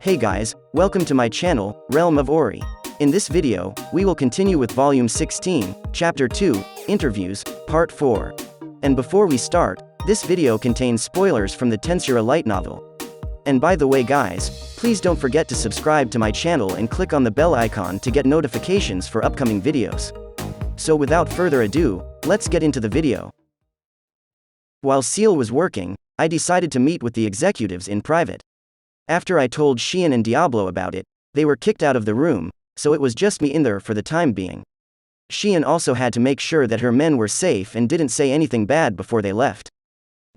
Hey guys, welcome to my channel, Realm of Ori. In this video, we will continue with Volume 16, Chapter 2, Interviews, Part 4. And before we start, this video contains spoilers from the Tensura Light Novel. And by the way guys, please don't forget to subscribe to my channel and click on the bell icon to get notifications for upcoming videos. So without further ado, let's get into the video. While Seal was working, I decided to meet with the executives in private. After I told Xian and Diablo about it, they were kicked out of the room, so it was just me in there for the time being. Xian also had to make sure that her men were safe and didn't say anything bad before they left.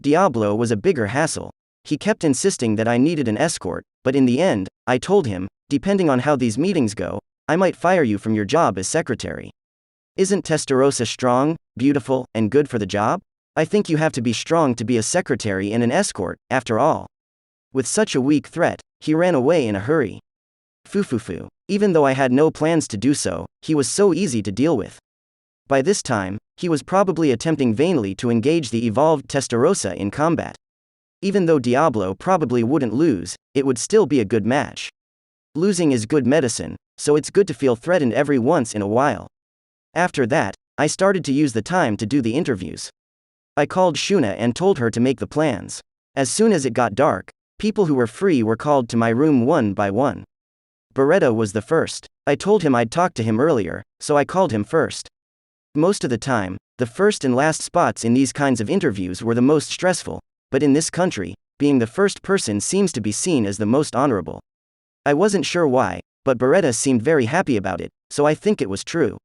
Diablo was a bigger hassle. He kept insisting that I needed an escort, but in the end, I told him, depending on how these meetings go, I might fire you from your job as secretary. Isn't Testarossa strong, beautiful, and good for the job? I think you have to be strong to be a secretary and an escort, after all. With such a weak threat, he ran away in a hurry. Fufufu. Even though I had no plans to do so, he was so easy to deal with. By this time, he was probably attempting vainly to engage the evolved Testarossa in combat. Even though Diablo probably wouldn't lose, it would still be a good match. Losing is good medicine, so it's good to feel threatened every once in a while. After that, I started to use the time to do the interviews. I called Shuna and told her to make the plans. As soon as it got dark, people who were free were called to my room one by one. Beretta was the first. I told him I'd talked to him earlier, so I called him first. Most of the time, the first and last spots in these kinds of interviews were the most stressful, but in this country, being the first person seems to be seen as the most honorable. I wasn't sure why, but Beretta seemed very happy about it, so I think it was true.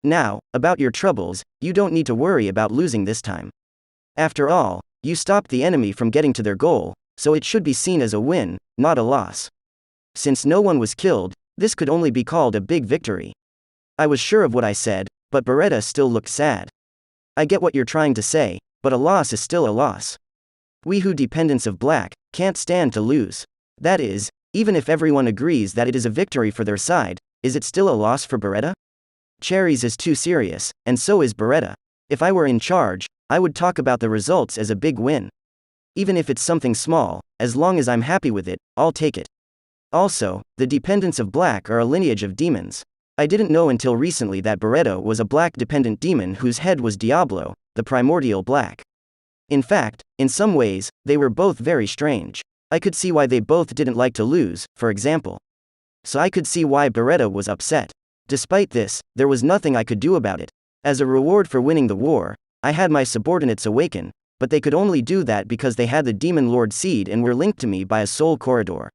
Now, about your troubles, you don't need to worry about losing this time. After all, you stopped the enemy from getting to their goal, so it should be seen as a win, not a loss. Since no one was killed, this could only be called a big victory. I was sure of what I said, but Beretta still looked sad. I get what you're trying to say, but a loss is still a loss. We who dependents of Black can't stand to lose. That is, even if everyone agrees that it is a victory for their side, is it still a loss for Beretta? Cherries is too serious, and so is Beretta. If I were in charge, I would talk about the results as a big win. Even if it's something small, as long as I'm happy with it, I'll take it. Also, the dependents of Black are a lineage of demons. I didn't know until recently that Beretta was a Black dependent demon whose head was Diablo, the primordial Black. In fact, in some ways, they were both very strange. I could see why they both didn't like to lose, for example. So I could see why Beretta was upset. Despite this, there was nothing I could do about it. As a reward for winning the war, I had my subordinates awaken, but they could only do that because they had the Demon Lord seed and were linked to me by a soul corridor.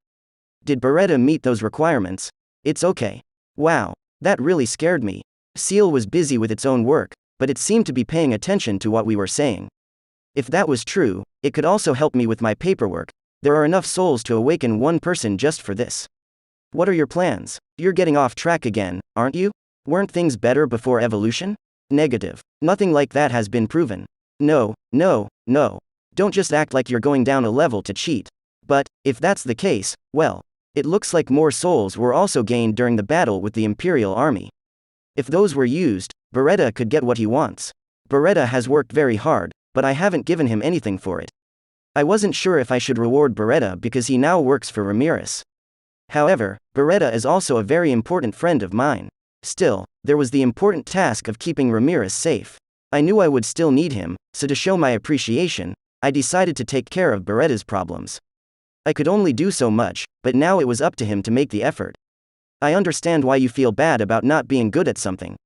Did Beretta meet those requirements? It's okay. Wow, that really scared me. Seal was busy with its own work, but it seemed to be paying attention to what we were saying. If that was true, it could also help me with my paperwork. There are enough souls to awaken one person just for this. What are your plans? You're getting off track again, aren't you? Weren't things better before evolution? Negative. Nothing like that has been proven. No. Don't just act like you're going down a level to cheat. But, if that's the case, well, it looks like more souls were also gained during the battle with the Imperial Army. If those were used, Beretta could get what he wants. Beretta has worked very hard, but I haven't given him anything for it. I wasn't sure if I should reward Beretta because he now works for Ramiris. However, Beretta is also a very important friend of mine. Still, there was the important task of keeping Ramiris safe. I knew I would still need him, so to show my appreciation, I decided to take care of Beretta's problems. I could only do so much, but now it was up to him to make the effort. I understand why you feel bad about not being good at something.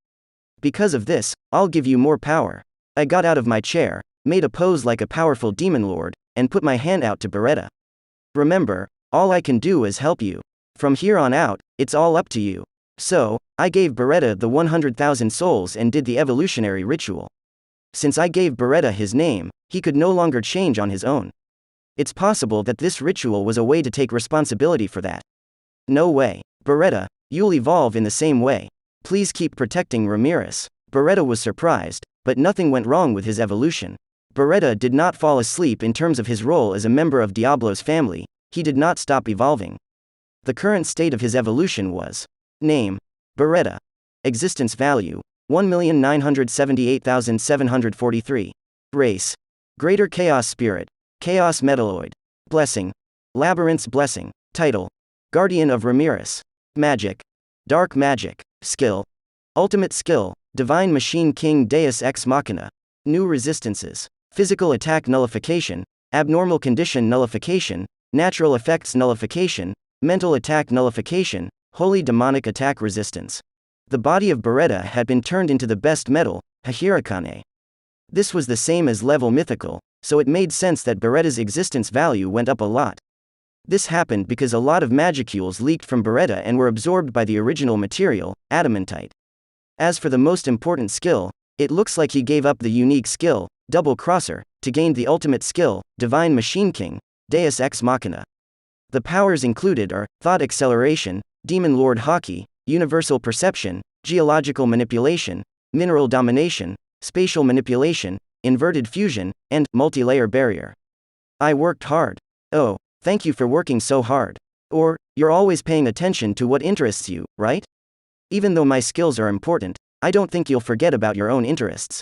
Because of this, I'll give you more power. I got out of my chair, made a pose like a powerful demon lord, and put my hand out to Beretta. Remember, all I can do is help you. From here on out, it's all up to you. So, I gave Beretta the 100,000 souls and did the evolutionary ritual. Since I gave Beretta his name, he could no longer change on his own. It's possible that this ritual was a way to take responsibility for that. No way. Beretta, you'll evolve in the same way. Please keep protecting Ramiris. Beretta was surprised, but nothing went wrong with his evolution. Beretta did not fall asleep in terms of his role as a member of Diablo's family. He did not stop evolving. The current state of his evolution was: name, Beretta. Existence value, 1,978,743. Race, Greater Chaos Spirit, Chaos Metalloid. Blessing, Labyrinth's Blessing. Title, Guardian of Ramiris. Magic. Dark magic. Skill. Ultimate skill. Divine Machine King Deus Ex Machina. New resistances. Physical attack nullification, abnormal condition nullification, natural effects nullification, mental attack nullification, holy demonic attack resistance. The body of Beretta had been turned into the best metal, Hirakane. This was the same as level mythical, so it made sense that Beretta's existence value went up a lot. This happened because a lot of magicules leaked from Beretta and were absorbed by the original material, adamantite. As for the most important skill, it looks like he gave up the unique skill, Double Crosser, to gain the ultimate skill, Divine Machine King, Deus Ex Machina. The powers included are Thought Acceleration, Demon Lord Hockey, Universal Perception, Geological Manipulation, Mineral Domination, Spatial Manipulation, Inverted Fusion, and Multi-Layer Barrier. I worked hard. Oh, thank you for working so hard. Or, you're always paying attention to what interests you, right? Even though my skills are important, I don't think you'll forget about your own interests.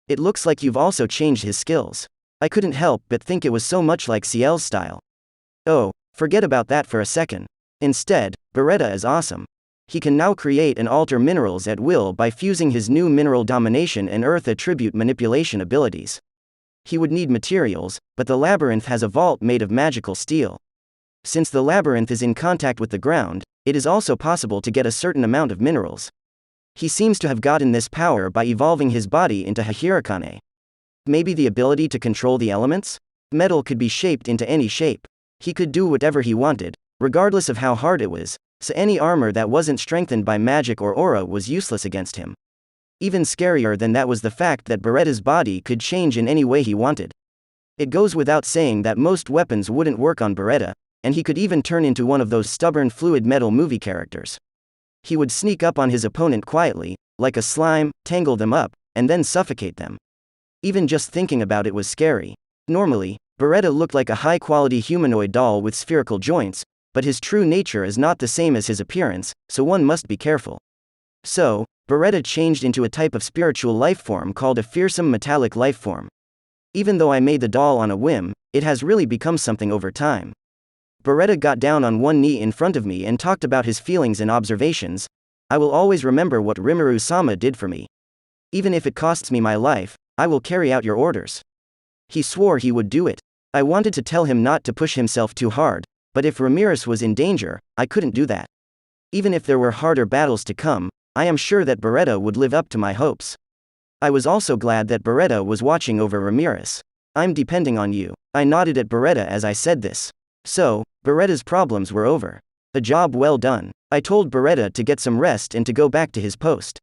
It looks like you've also changed his skills. I couldn't help but think it was so much like Ciel's style. Oh, forget about that for a second. Instead, Beretta is awesome. He can now create and alter minerals at will by fusing his new mineral domination and earth attribute manipulation abilities. He would need materials, but the Labyrinth has a vault made of magical steel. Since the Labyrinth is in contact with the ground, it is also possible to get a certain amount of minerals. He seems to have gotten this power by evolving his body into Hirakane. Maybe the ability to control the elements? Metal could be shaped into any shape. He could do whatever he wanted, regardless of how hard it was, so any armor that wasn't strengthened by magic or aura was useless against him. Even scarier than that was the fact that Beretta's body could change in any way he wanted. It goes without saying that most weapons wouldn't work on Beretta, and he could even turn into one of those stubborn fluid metal movie characters. He would sneak up on his opponent quietly, like a slime, tangle them up, and then suffocate them. Even just thinking about it was scary. Normally, Beretta looked like a high-quality humanoid doll with spherical joints, but his true nature is not the same as his appearance, so one must be careful. So, Beretta changed into a type of spiritual life form called a fearsome metallic life form. Even though I made the doll on a whim, it has really become something over time. Beretta got down on one knee in front of me and talked about his feelings and observations. I will always remember what Rimuru-sama did for me. Even if it costs me my life, I will carry out your orders. He swore he would do it. I wanted to tell him not to push himself too hard, but if Ramiris was in danger, I couldn't do that. Even if there were harder battles to come, I am sure that Beretta would live up to my hopes. I was also glad that Beretta was watching over Ramiris. I'm depending on you. I nodded at Beretta as I said this. So, Beretta's problems were over. A job well done. I told Beretta to get some rest and to go back to his post.